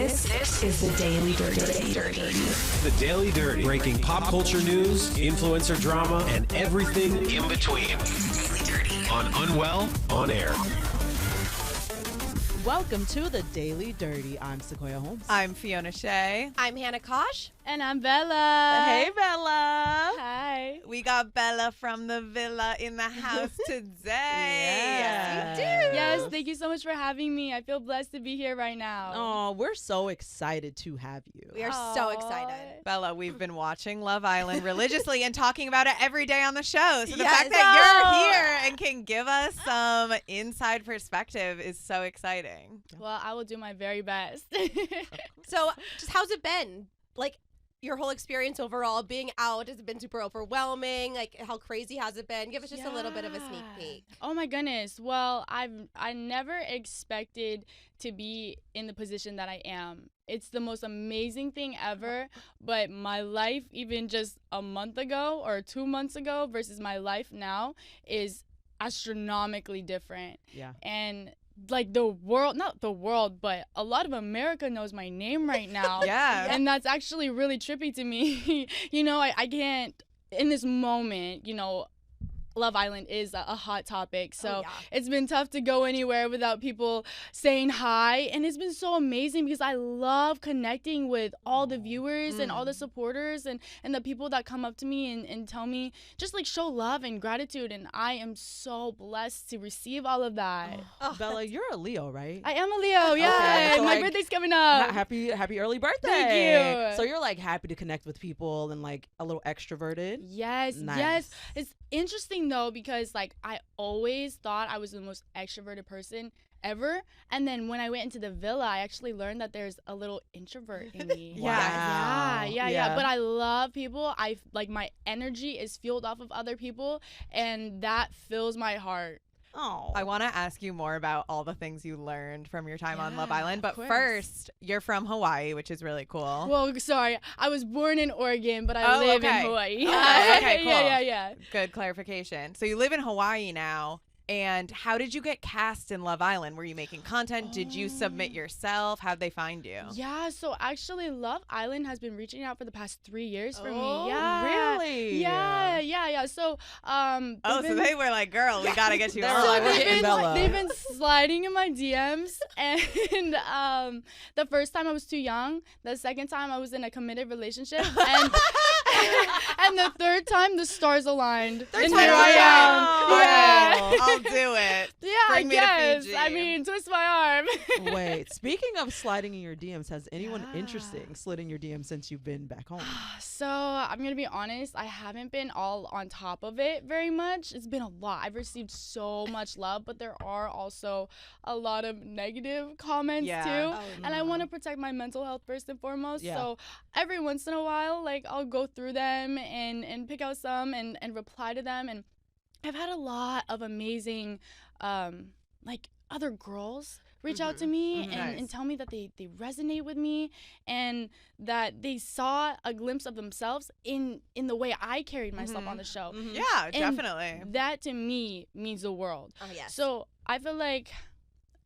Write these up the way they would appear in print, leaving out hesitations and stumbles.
This is the Daily Dirty. The Daily Dirty. Breaking pop culture news, influencer drama, and everything in between. Daily Dirty. On Unwell On Air. Welcome to the Daily Dirty. I'm Sequoia Holmes. I'm Fiona Shea. I'm Hannah Kosh. And I'm Bella. Hey, Bella. Hi. We got Bella from the villa in the house today. Yes, you do. Yes, thank you so much for having me. I feel blessed to be here right now. Oh, we're so excited to have you. We are so excited. Bella, we've been watching Love Island religiously and talking about it every day on the show. So the Yes. fact that you're here and can give us some inside perspective is so exciting. Well, I will do my very best. So, just how's it been? Like, your whole experience overall, being out, has it been super overwhelming? Like, how crazy has it been? Give us just a little bit of a sneak peek. Oh my goodness. Well, I never expected to be in the position that I am. It's the most amazing thing ever, but my life even just a month ago or 2 months ago versus my life now is astronomically different. Yeah. And like the world, not the world, but a lot of America knows my name right now. Yeah. And that's actually really trippy to me. I can't, in this moment, Love Island is a hot topic. So It's been tough to go anywhere without people saying hi. And it's been so amazing because I love connecting with all the viewers and all the supporters and the people that come up to me and tell me, just like show love and gratitude. And I am so blessed to receive all of that. Bella, you're a Leo, right? I am a Leo, yeah. Okay, so my like, birthday's coming up. Happy early birthday. Thank you. So you're like happy to connect with people and like a little extroverted? Yes, Nice. yes. It's interesting though because like I always thought I was the most extroverted person ever, and then when I went into the villa I actually learned that there's a little introvert in me. Wow. Yeah, but I love people. I like my energy is fueled off of other people, and that fills my heart. Oh. I want to ask you more about all the things you learned from your time on Love Yeah, Island. But of course. first, you're from Hawaii, which is really cool. Well, sorry, I was born in Oregon, but I live in Hawaii. Okay, cool. Yeah. Good clarification. So you live in Hawaii now. And how did you get cast in Love Island? Were you making content? Did you submit yourself? How'd they find you? Yeah, so actually Love Island has been reaching out for the past 3 years for me. Really? Yeah. So So they were like, girl, we got to get you They were on. like, we're getting Bella. they've been sliding in my DMs, and the first time I was too young, the second time I was in a committed relationship, and the third time the stars aligned. Third and time here I am. around. I'll do it. Yeah, Bring me to yes. Fiji. I mean, twist my arm. Wait, speaking of sliding in your DMs, has anyone interesting slid in your DMs since you've been back home? So I'm gonna be honest, I haven't been all on top of it very much. It's been a lot. I've received so much love, but there are also a lot of negative comments too. Oh, And I want to protect my mental health first and foremost. Yeah. So every once in a while, like I'll go through them and pick out some and reply to them. And I've had a lot of amazing like other girls reach out to me and tell me that they resonate with me and that they saw a glimpse of themselves in the way I carried myself on the show. Yeah, And definitely. That to me means the world. Oh, yes. So I feel like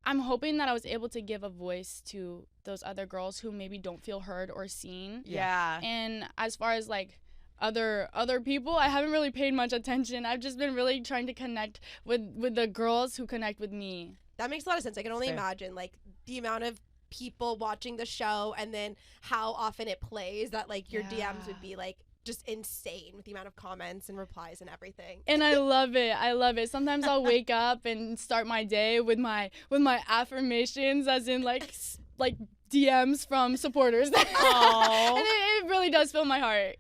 I'm hoping that I was able to give a voice to those other girls who maybe don't feel heard or seen. Yeah. And as far as like other people, I haven't really paid much attention. I've just been really trying to connect with the girls who connect with me. That makes a lot of sense. I can only Fair. imagine, like, the amount of people watching the show and then how often it plays that, like, your DMs would be, like, just insane with the amount of comments and replies and everything. And I love it. Sometimes I'll wake up and start my day with my affirmations, as in like DMs from supporters. And it really does fill my heart.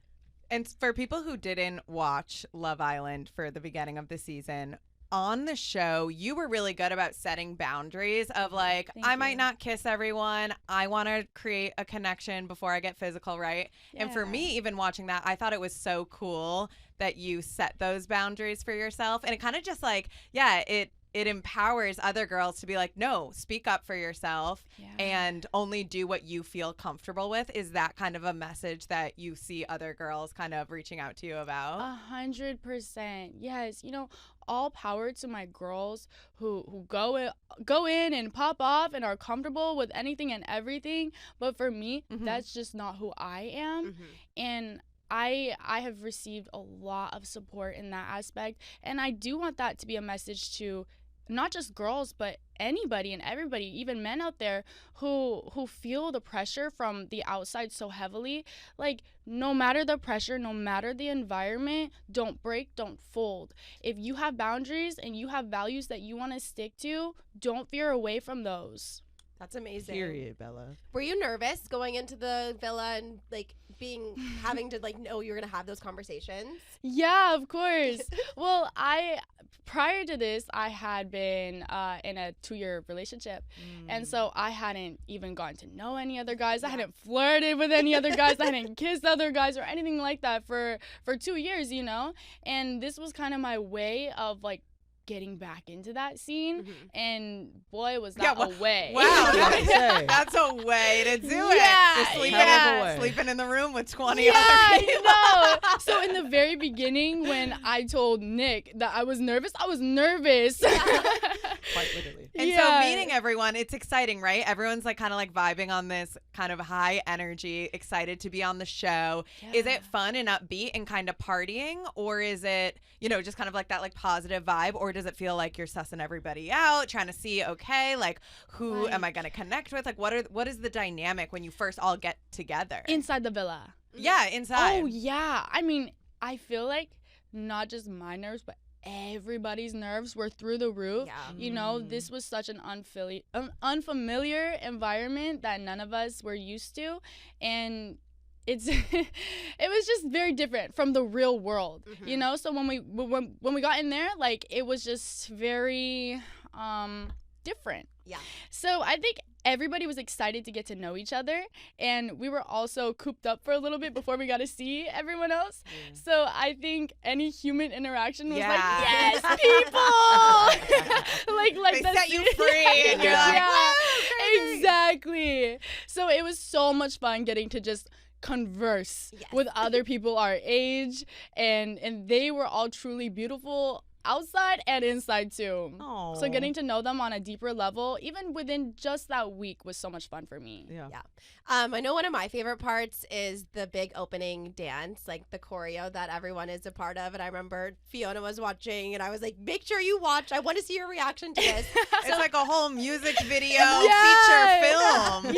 And for people who didn't watch Love Island for the beginning of the season, on the show, you were really good about setting boundaries of like, Thank I you. might not kiss everyone. I want to create a connection before I get physical, right? And for Yeah. me, even watching that, I thought it was so cool that you set those boundaries for yourself. And it kind of just like, it empowers other girls to be like, no, speak up for yourself and only do what you feel comfortable with. Is that kind of a message that you see other girls kind of reaching out to you about? 100%. Yes. all power to my girls who go in and pop off and are comfortable with anything and everything. But for me, that's just not who I am. And I have received a lot of support in that aspect, and I do want that to be a message to not just girls, but anybody and everybody, even men out there who feel the pressure from the outside so heavily. Like, no matter the pressure, no matter the environment, don't break, don't fold. If you have boundaries and you have values that you want to stick to, don't veer away from those. That's amazing. Period, Bella. Were you nervous going into the villa and like having to like know you're gonna have those conversations? Yeah, of course. Well, prior to this, I had been in a 2-year relationship, and so I hadn't even gotten to know any other guys. I hadn't flirted with any other guys. I hadn't kissed other guys or anything like that for 2 years, you know. And this was kind of my way of like getting back into that scene, and boy, was that a way. Wow, that's a way to do it. Just sleeping in the room with 20 other people. No. So in the very beginning, when I told Nick that I was nervous. Quite literally. And so meeting everyone, it's exciting, right? Everyone's like kind of like vibing on this kind of high energy, excited to be on the show. Yeah. Is it fun and upbeat and kind of partying, or is it, you know, just kind of like that like positive vibe, or does it feel like you're sussing everybody out, trying to see, okay, like who am I going to connect with? Like what is the dynamic when you first all get together? Inside the villa. Yeah, inside. Oh, yeah. I mean, I feel like not just my nerves, but everybody's nerves were through the roof. Yeah. You know, this was such an unfamiliar environment that none of us were used to. And it was just very different from the real world, you know? So when we got in there, like, it was just very different. Yeah. So I think everybody was excited to get to know each other, and we were also cooped up for a little bit before we got to see everyone else. Yeah. So I think any human interaction was like, yes, people! like they set you free, and you're like, whoa, exactly. So it was so much fun getting to just converse with other people our age, and they were all truly beautiful outside and inside too. Aww. So getting to know them on a deeper level, even within just that week, was so much fun for me. Yeah. I know one of my favorite parts is the big opening dance, like the choreo that everyone is a part of. And I remember Fiona was watching, and I was like, make sure you watch. I want to see your reaction to this. It's like a whole music video, feature film.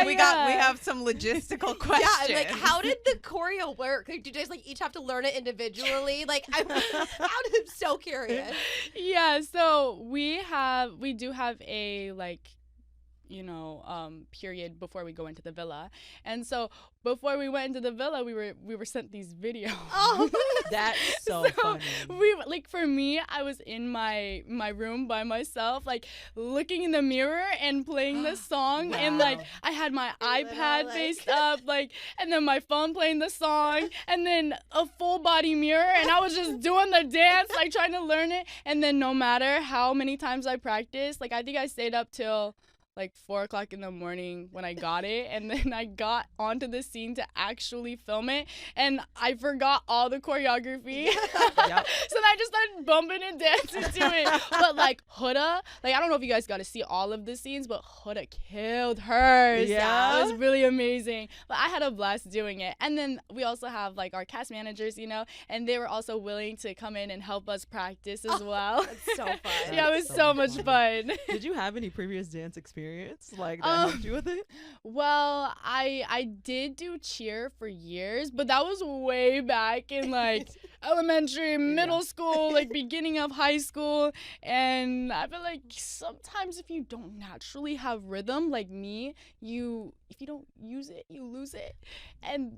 We have some logistical questions. Yeah, like, how did the choreo work? Like, did you guys like each have to learn it individually? Like, I'm so curious. Yeah, so we do have a like, you know, period before we go into the villa. And so before we went into the villa, we were sent these videos. Oh, that's so funny. For me, I was in my room by myself, like looking in the mirror and playing this song. Wow. And like I had my iPad faced up, like, and then my phone playing the song, and then a full body mirror, and I was just doing the dance, like trying to learn it. And then no matter how many times I practiced, like I think I stayed up till like 4:00 in the morning when I got it, and then I got onto the scene to actually film it, and I forgot all the choreography. Yep. So then I just started bumping and dancing to it. But like Huda, like I don't know if you guys got to see all of the scenes, but Huda killed hers. Yeah, it was really amazing. But I had a blast doing it. And then we also have like our cast managers, you know, and they were also willing to come in and help us practice as well. That's so fun. Yeah, it was so much fun. Did you have any previous dance experience like that helped you with it? Well, I did do cheer for years, but that was way back in like elementary, middle school, like beginning of high school. And I feel like sometimes if you don't naturally have rhythm like me, if you don't use it, you lose it. And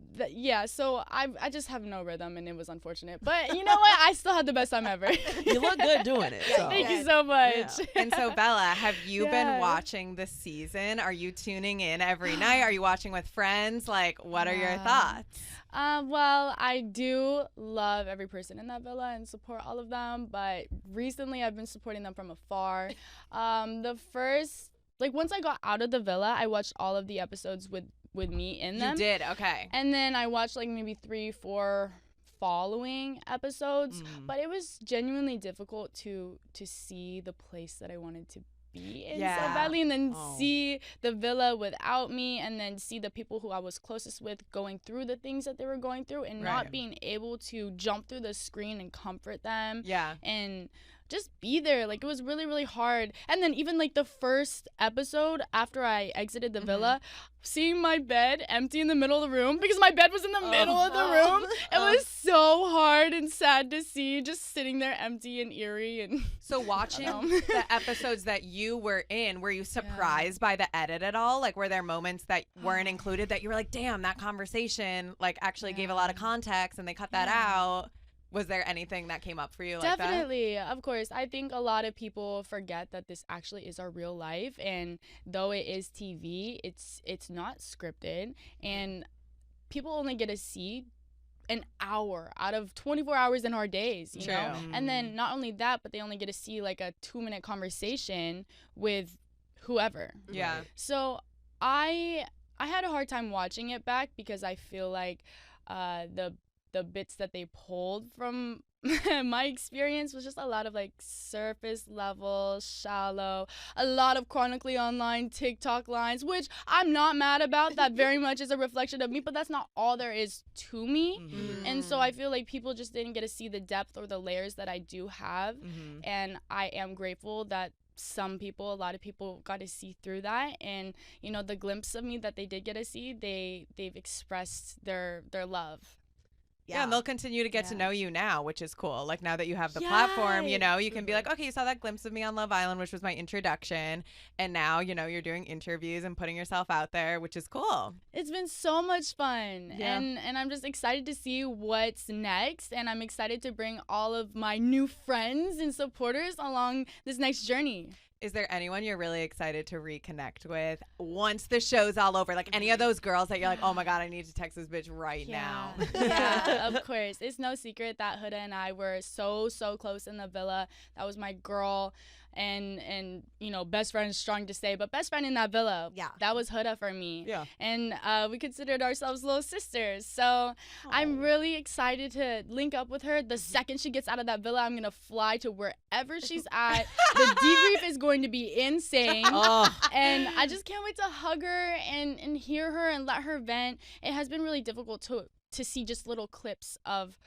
so I just have no rhythm, and it was unfortunate. But you know what? I still had the best time ever. You look good doing it. So. Thank you so much. Yeah. And so, Bella, have you been watching this season? Are you tuning in every night? Are you watching with friends? Like, what are your thoughts? Well, I do love every person in that villa and support all of them, but recently I've been supporting them from afar. Once I got out of the villa, I watched all of the episodes with me in them. You did? Okay. And then I watched like maybe 3, 4, following episodes, but it was genuinely difficult to see the place that I wanted to be in so badly, and then see the villa without me, and then see the people who I was closest with going through the things that they were going through, and not being able to jump through the screen and comfort them. And just be there. Like, it was really, really hard. And then even like the first episode after I exited the villa, seeing my bed empty in the middle of the room, because my bed was in the middle of the room, it was so hard and sad to see, just sitting there empty and eerie. And so watching the episodes that you were in, were you surprised by the edit at all? Like, were there moments that weren't included that you were like, damn, that conversation like actually gave a lot of context and they cut that out? Was there anything that came up for you like that? Definitely, of course. I think a lot of people forget that this actually is our real life, and though it is TV, it's not scripted, and people only get to see an hour out of 24 hours in our days, you know? And then not only that, but they only get to see like a 2-minute conversation with whoever. So I had a hard time watching it back, because I feel like the bits that they pulled from my experience was just a lot of like surface level, shallow, a lot of chronically online TikTok lines, which I'm not mad about. That very much is a reflection of me, but that's not all there is to me. And so I feel like people just didn't get to see the depth or the layers that I do have. And I am grateful that a lot of people got to see through that, and you know, the glimpse of me that they did get to see, they've expressed their love. Yeah, and they'll continue to get to know you now, which is cool. Like, now that you have the platform, you know, you can be like, okay, you saw that glimpse of me on Love Island, which was my introduction. And now, you know, you're doing interviews and putting yourself out there, which is cool. It's been so much fun. And I'm just excited to see what's next. And I'm excited to bring all of my new friends and supporters along this next journey. Is there anyone you're really excited to reconnect with once the show's all over? Like, any of those girls that you're like, oh my God, I need to text this bitch right now. Yeah, of course. It's no secret that Huda and I were so close in the villa. That was my girl. And you know, best friend is strong to say, but best friend in that villa. That was Huda for me. And we considered ourselves little sisters. So I'm really excited to link up with her. The second she gets out of that villa, I'm gonna fly to wherever she's at. The debrief is going to be insane. And I just can't wait to hug her and hear her and let her vent. It has been really difficult to see just little clips of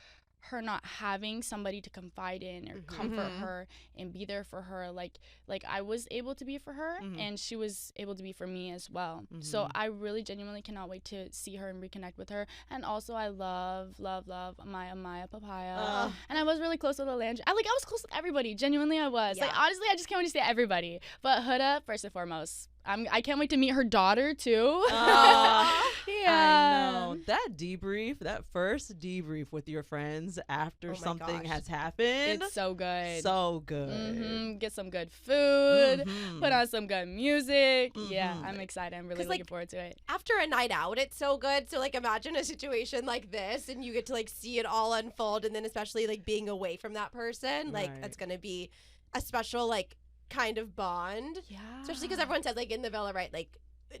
her not having somebody to confide in or comfort her and be there for her like I was able to be for her, and she was able to be for me as well. So I really genuinely cannot wait to see her and reconnect with her. And also I love my Amaya Papaya. And I was really close with Alandra. I was close with everybody. Genuinely I was. Like, honestly, I just can't wait to see everybody. But Huda, first and foremost. I can't wait to meet her daughter too. I know. That first debrief with your friends after something has happened. It's so good. So good. Get some good food. Put on some good music. Yeah, I'm excited. I'm really looking forward to it. After a night out, it's so good. So like, imagine a situation like this and you get to like see it all unfold, and then especially like being away from that person, like that's gonna be a special like kind of bond. Especially because everyone says like in the villa, right, like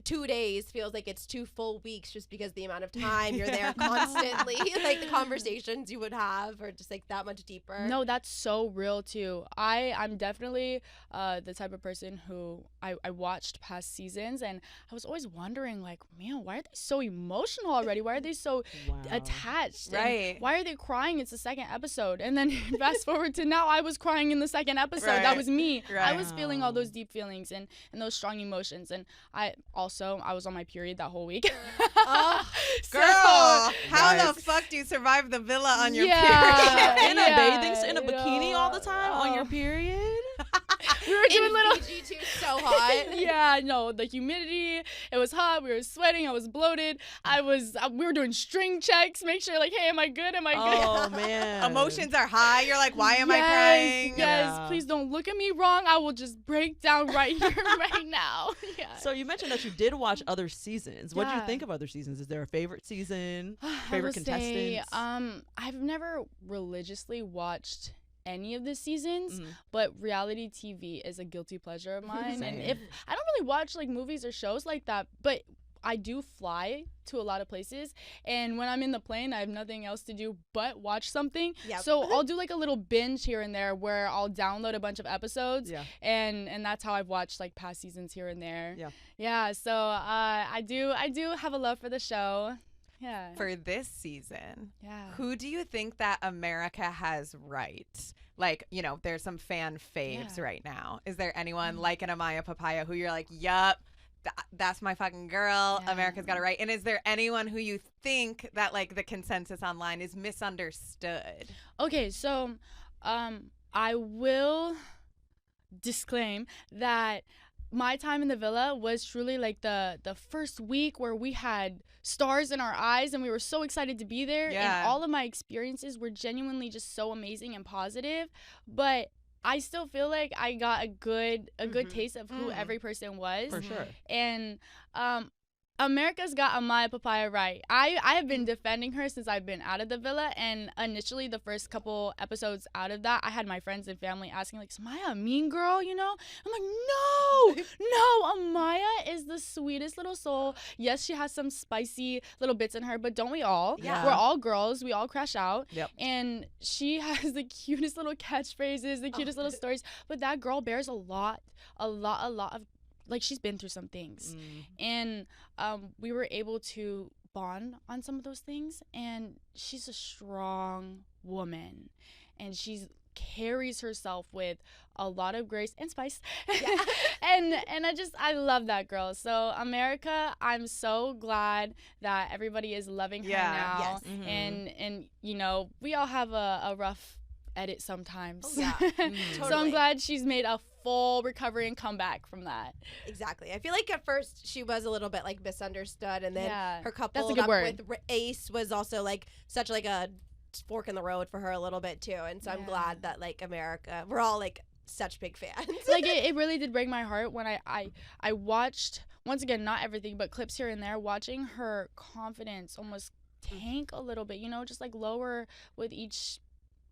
2 days feels like it's 2 full weeks, just because the amount of time you're there constantly. Like, the conversations you would have are just like that much deeper. No, that's so real too. I'm definitely the type of person who I watched past seasons, and I was always wondering, like, man, why are they so emotional already? Why are they so attached? Right. Why are they crying? It's the second episode. And then fast forward to now, I was crying in the second episode. That was me. I was feeling all those deep feelings and those strong emotions. And I was on my period that whole week. Girl, how the fuck do you survive the villa on your period? In a bikini all the time on your period? We were doing little Fiji too, so hot. The humidity, it was hot, we were sweating, I was bloated, we were doing string checks, make sure like, hey, am I good? Oh man. Emotions are high. You're like, why am I crying? Yes, please don't look at me wrong. I will just break down right here, right now. So you mentioned that you did watch other seasons. What did you think of other seasons? Is there a favorite season? Favorite contestants? I've never religiously watched any of the seasons, but reality TV is a guilty pleasure of mine. And if I don't really watch like movies or shows like that, but I do fly to a lot of places, and when I'm in the plane, I have nothing else to do but watch something. Yep. So I'll do like a little binge here and there where I'll download a bunch of episodes, and that's how I've watched like past seasons here and there. Yeah. So I do have a love for the show. Yeah. For this season, who do you think that America has right? Like, you know, there's some fan faves right now. Is there anyone like an Amaya Papaya who you're like, yup, that's my fucking girl. America's got it right. And is there anyone who you think that like the consensus online is misunderstood? Okay, so I will disclaim that my time in the villa was truly like the first week where we had stars in our eyes and we were so excited to be there. And all of my experiences were genuinely just so amazing and positive. But I still feel like I got a good taste of who every person was. For sure. And America's got Amaya Papaya right. I have been defending her since I've been out of the villa, and initially the first couple episodes out of that, I had my friends and family asking like, is Amaya a mean girl, you know? I'm like, no, Amaya is the sweetest little soul. Yes, she has some spicy little bits in her, but don't we all? Yeah. We're all girls. We all crash out. Yep. And she has the cutest little catchphrases, the cutest little stories, but that girl bears a lot of, like, she's been through some things. And we were able to bond on some of those things, and she's a strong woman, and she carries herself with a lot of grace and spice. and I love that girl. So America, I'm so glad that everybody is loving her now. And you know, we all have a rough edit sometimes. Totally. So I'm glad she's made a full recovery and comeback from that. Exactly. I feel like at first she was a little bit like misunderstood, and then her couple That's a good word. with Ace was also like such like a fork in the road for her a little bit too. And so I'm glad that like America, we're all like such big fans. Like it really did break my heart when I watched, once again, not everything, but clips here and there, watching her confidence almost tank a little bit, you know, just like lower with each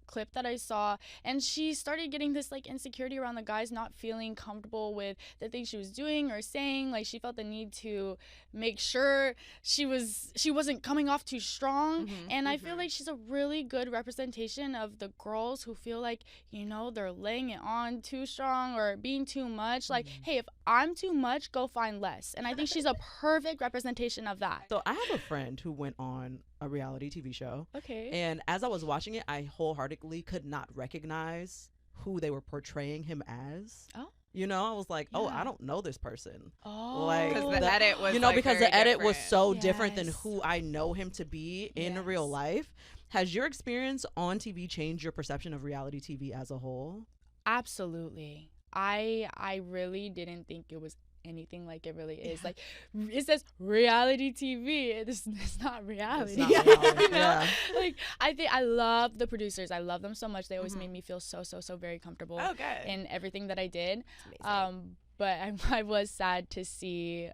clip that I saw, and she started getting this like insecurity around the guys not feeling comfortable with the things she was doing or saying. Like she felt the need to make sure she wasn't coming off too strong. And I feel like she's a really good representation of the girls who feel like, you know, they're laying it on too strong or being too much. Like, hey, if I'm too much, go find less. And I think she's a perfect representation of that. So I have a friend who went on a reality TV show. Okay. And as I was watching it, I wholeheartedly could not recognize who they were portraying him as. Oh. You know, I was like, I don't know this person. Oh. Like, because the edit was, you know, like, because the edit was different. so different than who I know him to be in real life. Has your experience on TV changed your perception of reality TV as a whole? Absolutely. I really didn't think it was anything like it really is. Like, it says reality TV. It's not reality. It's not reality. You know? Like, I love the producers. I love them so much. They always made me feel so very comfortable in everything that I did. But I was sad to see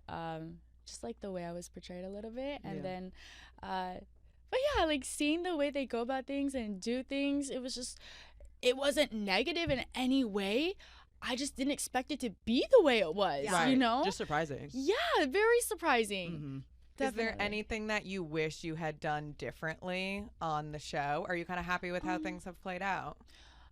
just like the way I was portrayed a little bit, and then but yeah, like seeing the way they go about things and do things, it wasn't negative in any way. I just didn't expect it to be the way it was, you know? Just surprising. Yeah, very surprising. Is there anything that you wish you had done differently on the show? Are you kind of happy with how things have played out?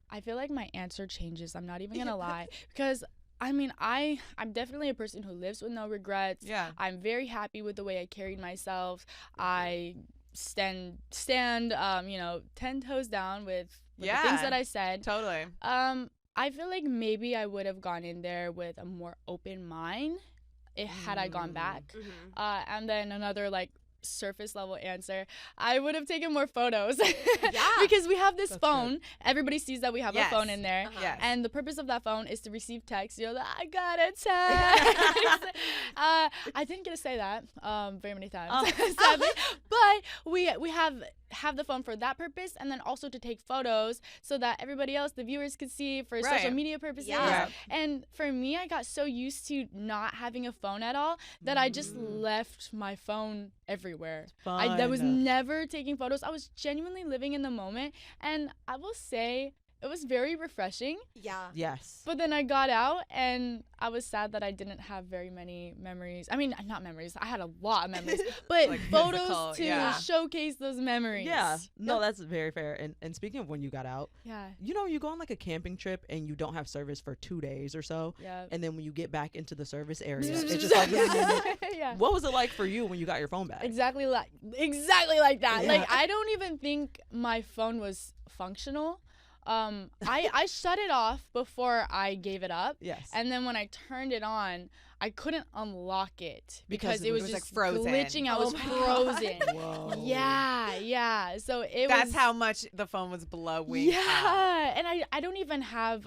I feel like my answer changes. I'm not even going to lie. Because, I mean, I'm definitely a person who lives with no regrets. Yeah. I'm very happy with the way I carried myself. I stand you know, 10 toes down with the things that I said. Totally. I feel like maybe I would have gone in there with a more open mind had I gone back. And then another like surface level answer, I would have taken more photos. Because we have this phone. Good. Everybody sees that we have a phone in there. And the purpose of that phone is to receive text. You know, I got a text. I didn't get to say that very many times, sadly. But we have the phone for that purpose, and then also to take photos so that everybody else, the viewers, could see for social media purposes. And for me, I got so used to not having a phone at all that I just left my phone everywhere. I was never taking photos. I was genuinely living in the moment, and I will say it was very refreshing. Yeah. Yes. But then I got out and I was sad that I didn't have very many memories. I mean, not memories. I had a lot of memories, but Like photos physical, to yeah. showcase those memories. Yeah. No, that's very fair. And speaking of when you got out, Yeah. you know, you go on like a camping trip and you don't have service for 2 days or so. Yeah. And then when you get back into the service area, it's just like, Yeah. what was it like for you when you got your phone back? Exactly like that. Yeah. Like, I don't even think my phone was functional. I shut it off before I gave it up. Yes. And then when I turned it on, I couldn't unlock it because it was like just frozen. glitching. I Oh was my frozen. Whoa. Yeah. So That's was, how much the phone was blowing up. Yeah, and I don't even have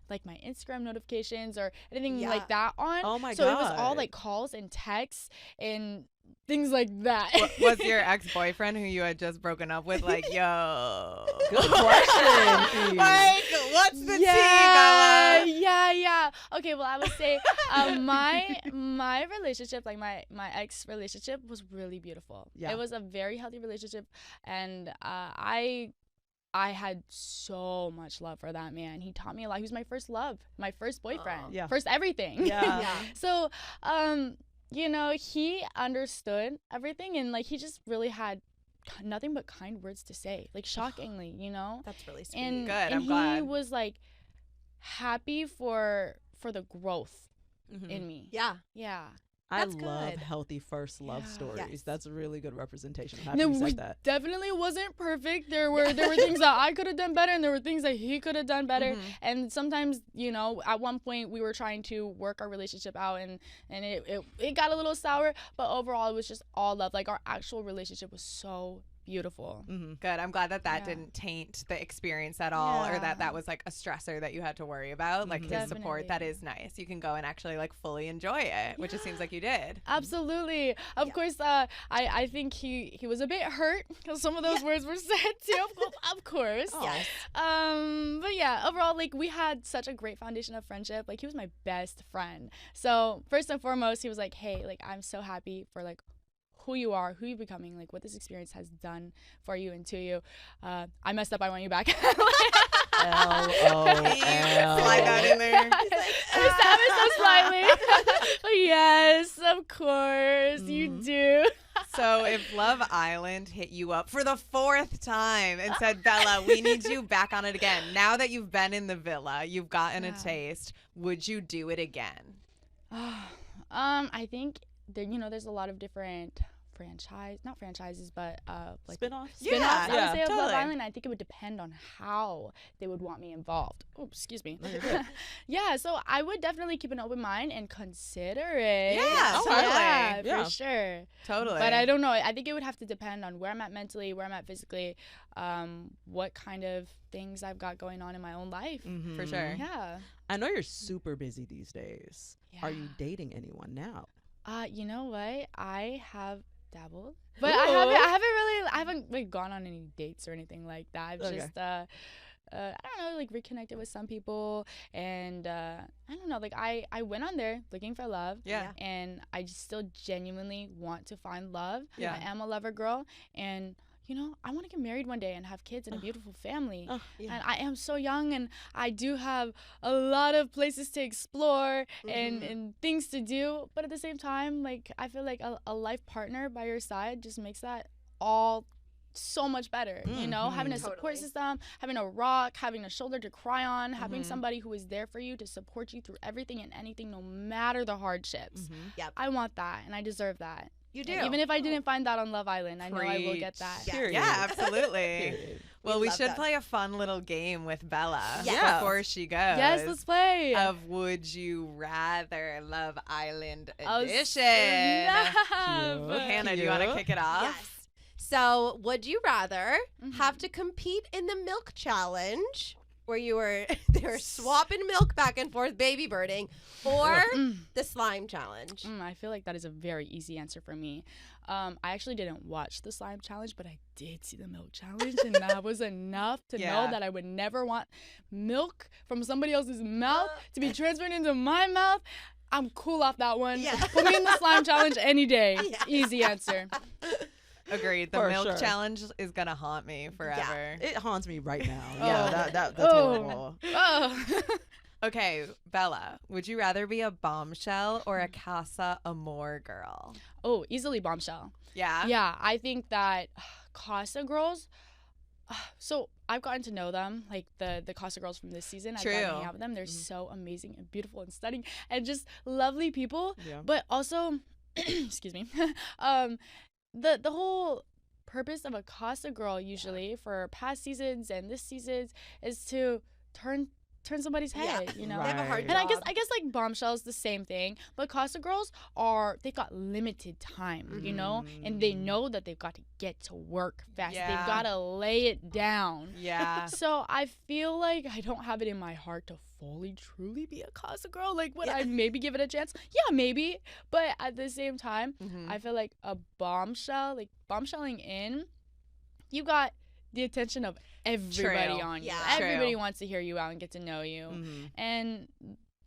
like my Instagram notifications or anything like that on. Oh my so God. it was all like calls and texts and things like that. Was your ex-boyfriend who you had just broken up with like, yo? Good question. Like, what's the tea, Bella? Yeah. Okay, well, I would say my relationship, like my ex relationship, was really beautiful. Yeah. It was a very healthy relationship, and I had so much love for that man. He taught me a lot. He was my first love, my first boyfriend, Yeah. first everything. Yeah. So, you know, he understood everything, and like he just really had nothing but kind words to say. Like shockingly, you know. That's really sweet. And Good, and I'm glad. he was like happy for the growth in me. Yeah. Yeah. I That's love good. healthy first love stories. Yes. That's a really good representation. I'm happy No, you we said that. definitely wasn't perfect. There were things that I could have done better, and there were things that he could have done better. And sometimes, you know, at one point we were trying to work our relationship out, and it got a little sour. But overall, it was just all love. Like our actual relationship was so beautiful. Good. I'm glad that Yeah. didn't taint the experience at all, or Yeah. that was like a stressor that you had to worry about. Like his support, that is nice. You can go and actually like fully enjoy it, which it seems like you did. Absolutely. Of course, I think he was a bit hurt because some of those words were said too. Of course. Yes. But yeah, overall, like we had such a great foundation of friendship. Like he was my best friend. So first and foremost, he was like, hey, like I'm so happy for like who you are, who you're becoming, like what this experience has done for you and to you. I messed up. I want you back. LOL. Slide that in there. I so slightly. But yes, of course, you do. So if Love Island hit you up for the 4th time and said, Bella, we need you back on it again. Now that you've been in the villa, you've gotten a taste, would you do it again? I think there's a lot of different not franchises, but like Spin-offs? spin-offs, I would say, of Love totally. Island. I think it would depend on how they would want me involved. Oh, excuse me. Yeah, so I would definitely keep an open mind and consider it. Yeah, totally. Yeah, for sure. Totally. But I don't know. I think it would have to depend on where I'm at mentally, where I'm at physically, what kind of things I've got going on in my own life. For sure. Yeah. I know you're super busy these days. Are you dating anyone now? You know what? I have dabbled, but I haven't like gone on any dates or anything like that. I've just I don't know, like reconnected with some people, and I don't know, like I went on there looking for love, and I just still genuinely want to find love. I am a lover girl, and you know, I want to get married one day and have kids and a beautiful family. And I am so young, and I do have a lot of places to explore and things to do. But at the same time, like I feel like a life partner by your side just makes that all so much better. You know, having a support system, having a rock, having a shoulder to cry on, having somebody who is there for you to support you through everything and anything, no matter the hardships. I want that, and I deserve that. You do. And even if I didn't find that on Love Island, I know I will get that. Yeah, absolutely. Well, we should play a fun little game with Bella before she goes. Yes, let's play. Of Would You Rather Love Island Oh, edition. snap. Hannah, do you want to kick it off? Yes. So, would you rather have to compete in the milk challenge, where they were swapping milk back and forth, baby birding, or the slime challenge? I feel like that is a very easy answer for me. I actually didn't watch the slime challenge, but I did see the milk challenge, and that was enough to know that I would never want milk from somebody else's mouth to be transferred into my mouth. I'm cool off that one. Put me in the slime challenge any day. Easy answer. Agreed. The For milk sure. challenge is gonna haunt me forever. It haunts me right now. Oh. Yeah, that's horrible. Oh. Okay, Bella, would you rather be a bombshell or a Casa Amor girl? Oh, easily bombshell. Yeah. Yeah, I think that Kasa Girls. So I've gotten to know them, like the Kasa Girls from this season. I've gotten to hang out with them. They're so amazing and beautiful and stunning and just lovely people. Yeah. But also, excuse me, the whole purpose of a Kasa Girl usually for past seasons and this season is to turn somebody's head, you know. They have a hard And job. I guess like bombshells the same thing, but Casa Girls they've got limited time, you know, and they know that they've got to get to work fast. Yeah. They've got to lay it down. Yeah. So I feel like I don't have it in my heart to fully truly be a Casa Girl. Like, would I maybe give it a chance? Yeah, maybe. But at the same time, I feel like a bombshell, like bombshelling in, you got the attention of everybody on you. Yeah. Everybody wants to hear you out and get to know you. And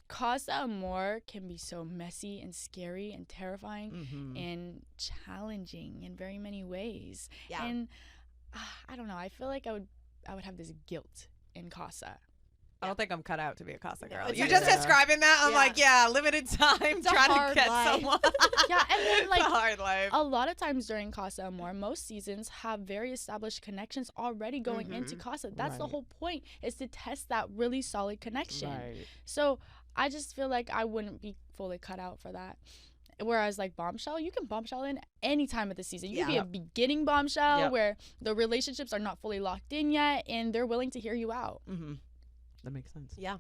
Casa Amor can be so messy and scary and terrifying and challenging in very many ways. Yeah. And I don't know. I feel like I would have this guilt in Casa. I don't think I'm cut out to be a Casa girl. it's You're like- just describing that. I'm like, limited time It's a trying to hard get life. someone. Yeah, and then like It's a hard life. a lot of times during Casa Amor, most seasons have very established connections already going into Casa. That's the Right. whole point, is to test that really solid connection. Right. So I just feel like I wouldn't be fully cut out for that. Whereas like bombshell, you can bombshell in any time of the season. You can be a beginning bombshell where the relationships are not fully locked in yet and they're willing to hear you out. That makes sense. Yeah.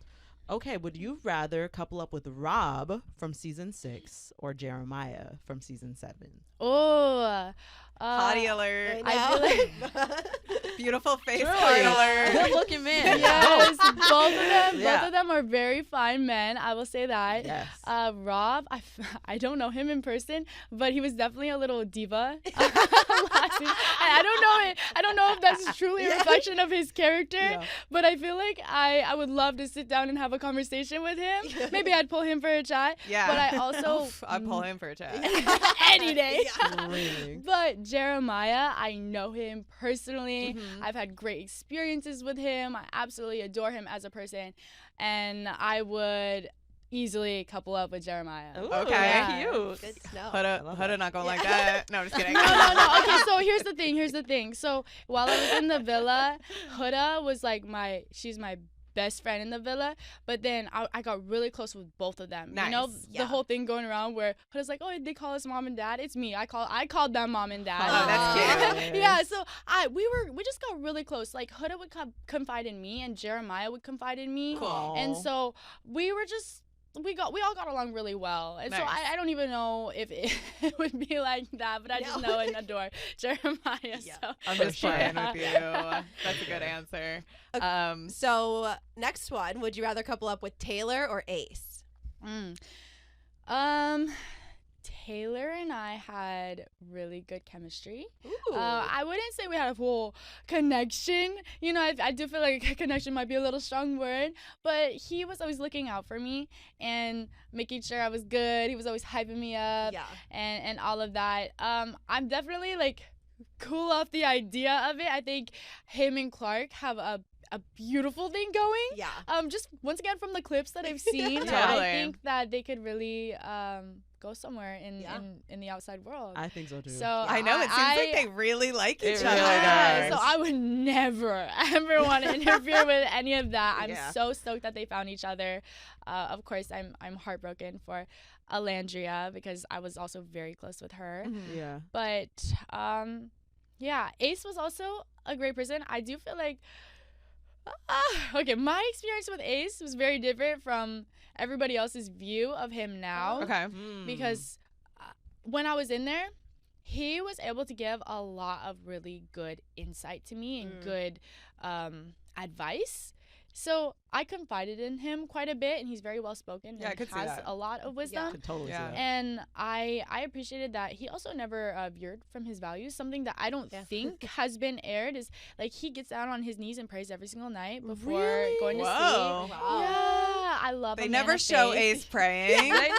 Okay, would you rather couple up with Rob from season 6 or Jeremiah from season 7? Oh, Hottie alert. I feel like Beautiful face Truly. hottie alert. Good looking man. yes, both Yeah. of them are very fine men. I will say that. Yes. Rob, I don't know him in person, but he was definitely a little diva. I don't know if that's truly a reflection of his character, but I feel like I would love to sit down and have a conversation with him. Maybe I'd pull him for a chat. Yeah. But I also I'd pull him for a chat. any day. Screaming. But Jeremiah, I know him personally. I've had great experiences with him. I absolutely adore him as a person. And I would easily couple up with Jeremiah. Ooh, Okay. Cute. Good to know. Huda not going like that. No, I'm just kidding. No. Okay, so here's the thing. So while I was in the villa, Huda was like she's my best friend in the villa, but then I got really close with both of them. Nice. You know, the whole thing going around where Huda's like, oh, they call us mom and dad. It's me. I called them mom and dad. Oh, that's cute. Yeah, so we just got really close. Like Huda would confide in me and Jeremiah would confide in me. Cool. And so we all got along really well. And so Nice. I don't even know if it would be like that, but I just know and adore Jeremiah. Yeah. So I'm just playing with you. That's a good answer. So next one, would you rather couple up with Taylor or Ace? Taylor and I had really good chemistry. Ooh. I wouldn't say we had a full connection. You know, I do feel like a connection might be a little strong word, but he was always looking out for me and making sure I was good. He was always hyping me up and all of that. I'm definitely like cool off the idea of it. I think him and Clark have a beautiful thing going. Yeah. Just once again from the clips that I've seen, Totally. I think that they could really go somewhere in the outside world. I think so too. So I know. It seems like they really like each It other. really does. So I would never, ever want to interfere with any of that. I'm Yeah. so stoked that they found each other. Of course, I'm heartbroken for Alandria because I was also very close with her. Yeah. But yeah, Ace was also a great person. I do feel like okay, my experience with Ace was very different from everybody else's view of him now. Okay. Because when I was in there, he was able to give a lot of really good insight to me and good advice. So I confided in him quite a bit, and he's very well spoken Yeah, I and could see has that. a lot of I wisdom. could totally Yeah. see that. And I appreciated that he also never veered from his values. Something that I don't think has been aired is like he gets down on his knees and prays every single night before going to Whoa. sleep. Wow. Yeah, I love. They a man never of show faith. Ace praying. They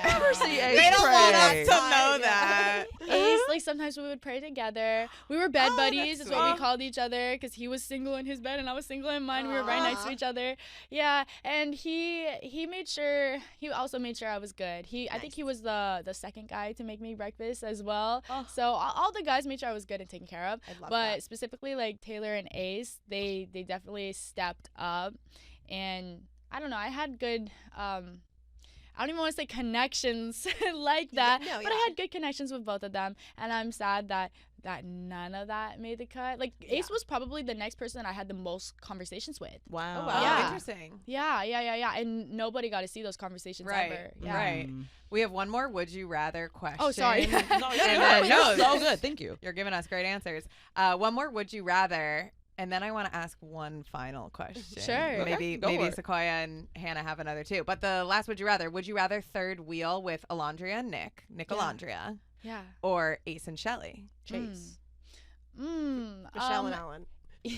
never see Ace They don't want us pray. to know that. Ace like sometimes we would pray together. We were bed buddies is what we called each other, because he was single in his bed and I was single in mine. We were right next to each other. Yeah, and he also made sure I was good. I think he was the second guy to make me breakfast as well. So all the guys made sure I was good and taken care of. But specifically like Taylor and Ace, they definitely stepped up, and I don't know, I had good I don't even want to say connections like that, but I had good connections with both of them, and I'm sad that none of that made the cut. Like Ace was probably the next person I had the most conversations with. Wow. Oh, wow. Yeah. Interesting. Yeah. And nobody got to see those conversations ever. Yeah. Right. We have one more would you rather question. Oh, sorry. No, so good. Thank you. You're giving us great answers. One more would you rather. And then I want to ask one final question. Sure. Maybe Sequoia and Hannah have another too. But the last would you rather third wheel with Alondria and Nick Alondria. Yeah. Or Ace and Shelly? Chase. Michelle and Alan. You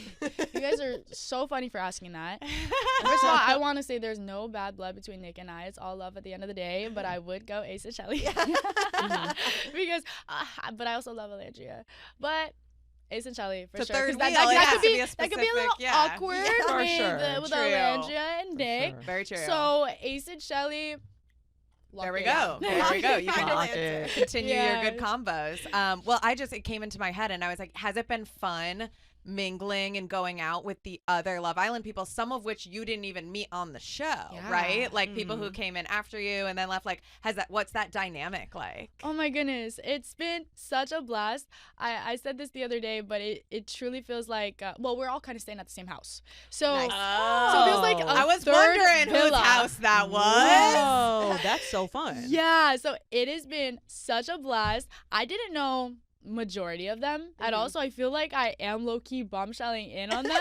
guys are so funny for asking that. First of all, I want to say there's no bad blood between Nick and I. It's all love at the end of the day. But I would go Ace and Shelly. Because, but I also love Alondria. But Ace and Shelly for sure. Third wheel, that could be a little awkward with True. Alondria and Nick. Sure. Very true. So Ace and Shelly. There we go. You can continue your good Yes. combos. Well, it came into my head and I was like, has it been fun mingling and going out with the other Love Island people, some of which you didn't even meet on the show, right? Like people who came in after you and then left. Like, what's that dynamic like? Oh my goodness, it's been such a blast. I said this the other day, but it truly feels like we're all kind of staying at the same house, so so it feels like I was wondering whose house that was. Oh, that's so fun. Yeah, so it has been such a blast. I didn't know majority of them at all, so I feel like I am low-key bombshelling in on them.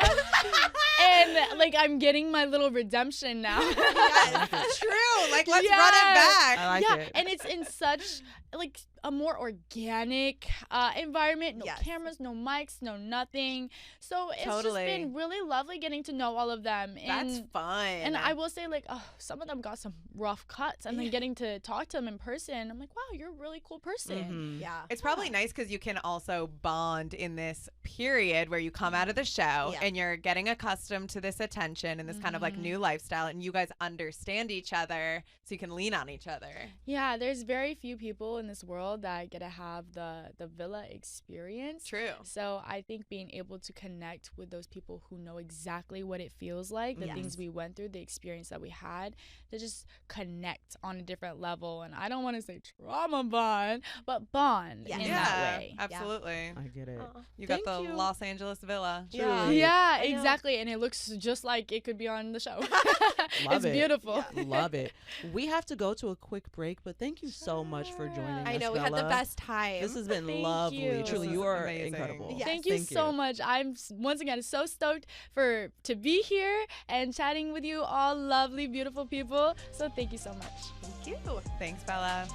And like I'm getting my little redemption now. Yes, true. Like let's run it back. I like it. And it's in such like a more organic environment. No cameras, no mics, no nothing. So it's just been really lovely getting to know all of them. And that's fun. And I will say, like, some of them got some rough cuts, and then getting to talk to them in person, I'm like, wow, you're a really cool person. Yeah. It's probably nice because you can also bond in this period where you come out of the show and you're getting accustomed to this attention and this kind of like new lifestyle, and you guys understand each other so you can lean on each other. Yeah, there's very few people in this world that get to have the villa experience. True. So I think being able to connect with those people who know exactly what it feels like, the things we went through, the experience that we had, to just connect on a different level. And I don't want to say trauma bond, but bond in that way. Absolutely. I get it. You got the Los Angeles villa. Yeah, exactly. And it looks just like it could be on the show. It's beautiful. Love it. We have to go to a quick break, but thank you so much for joining us. I know, we had the best time. This has been Thank lovely. you. Truly, This you is are amazing. incredible. Yes. Thank you so much. I'm once again so stoked to be here and chatting with you all lovely, beautiful people. So thank you so much. Thank you. Thanks, Bella.